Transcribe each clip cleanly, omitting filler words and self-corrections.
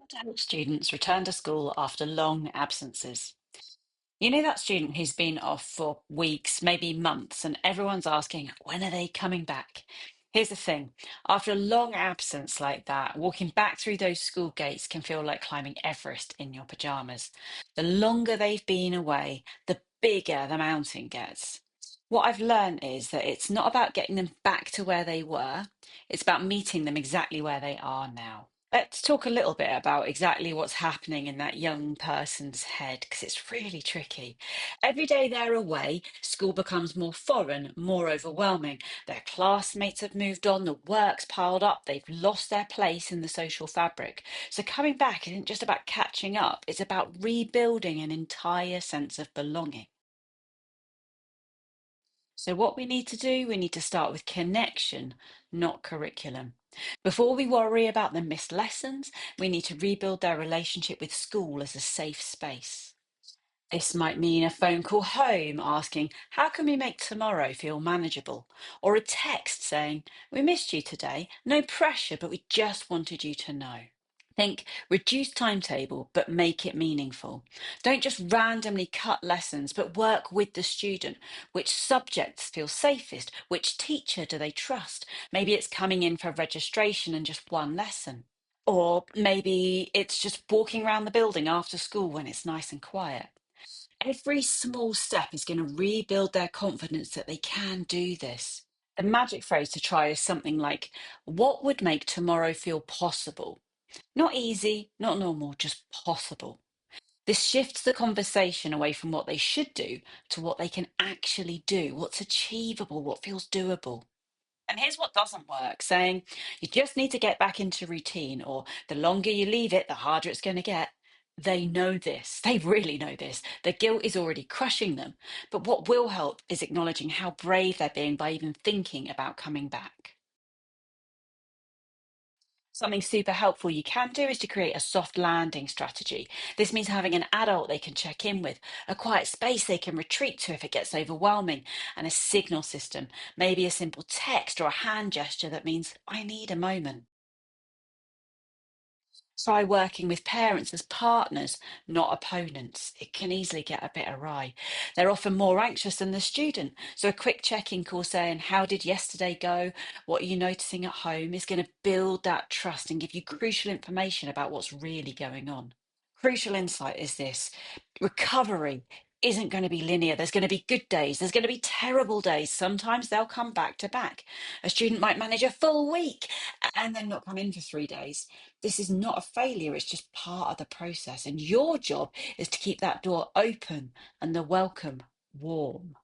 To help students return to school after long absences. You know that student who's been off for weeks, maybe months, and everyone's asking, when are they coming back? Here's the thing, after a long absence like that, walking back through those school gates can feel like climbing Everest in your pajamas. The longer they've been away, the bigger the mountain gets. What I've learned is that it's not about getting them back to where they were, it's about meeting them exactly where they are now. Let's talk a little bit about exactly what's happening in that young person's head, because it's really tricky. Every day they're away, school becomes more foreign, more overwhelming. Their classmates have moved on, the work's piled up, they've lost their place in the social fabric. So coming back isn't just about catching up, it's about rebuilding an entire sense of belonging. So, what we need to do, we need to start with connection, not curriculum. Before we worry about the missed lessons, we need to rebuild their relationship with school as a safe space. This might mean a phone call home asking, how can we make tomorrow feel manageable? Or a text saying, we missed you today, no pressure, but we just wanted you to know. Think reduce timetable, but make it meaningful. Don't just randomly cut lessons, but work with the student. Which subjects feel safest? Which teacher do they trust? Maybe it's coming in for registration and just one lesson. Or maybe it's just walking around the building after school when it's nice and quiet. Every small step is going to rebuild their confidence that they can do this. The magic phrase to try is something like, what would make tomorrow feel possible? Not easy, not normal, just possible. This shifts the conversation away from what they should do to what they can actually do, what's achievable, what feels doable. And here's what doesn't work, saying you just need to get back into routine, or the longer you leave it, the harder it's going to get. They know this. They really know this. The guilt is already crushing them. But what will help is acknowledging how brave they're being by even thinking about coming back. Something super helpful you can do is to create a soft landing strategy. This means having an adult they can check in with, a quiet space they can retreat to if it gets overwhelming, and a signal system, maybe a simple text or a hand gesture that means, I need a moment. Try working with parents as partners, not opponents. It can easily get a bit awry. They're often more anxious than the student. So a quick check-in call saying, how did yesterday go? What are you noticing at home is going to build that trust and give you crucial information about what's really going on. Crucial insight is this: recovery isn't going to be linear. There's going to be good days, there's going to be terrible days. Sometimes they'll come back to back. A student might manage a full week and then not come in for 3 days. This is not a failure, it's just part of the process. And your job is to keep that door open and the welcome warm.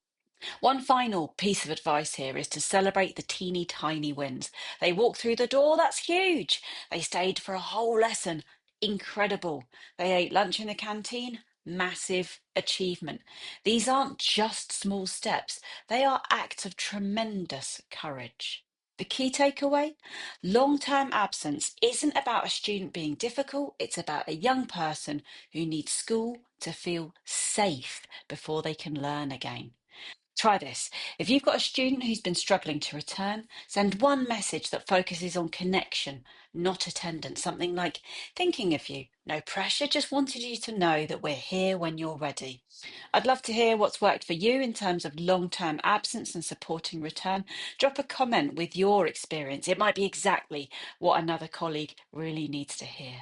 One final piece of advice here is to celebrate the teeny tiny wins. They walked through the door, that's huge. They stayed for a whole lesson, incredible. They ate lunch in the canteen, massive achievement. These aren't just small steps, they are acts of tremendous courage. The key takeaway: long term absence isn't about a student being difficult, it's about a young person who needs school to feel safe before they can learn again. Try this. If you've got a student who's been struggling to return, send one message that focuses on connection, not attendance. Something like, thinking of you, no pressure, just wanted you to know that we're here when you're ready. I'd love to hear what's worked for you in terms of long-term absence and supporting return. Drop a comment with your experience. It might be exactly what another colleague really needs to hear.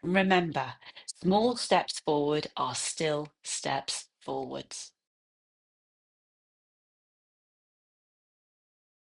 Remember, small steps forward are still steps forwards.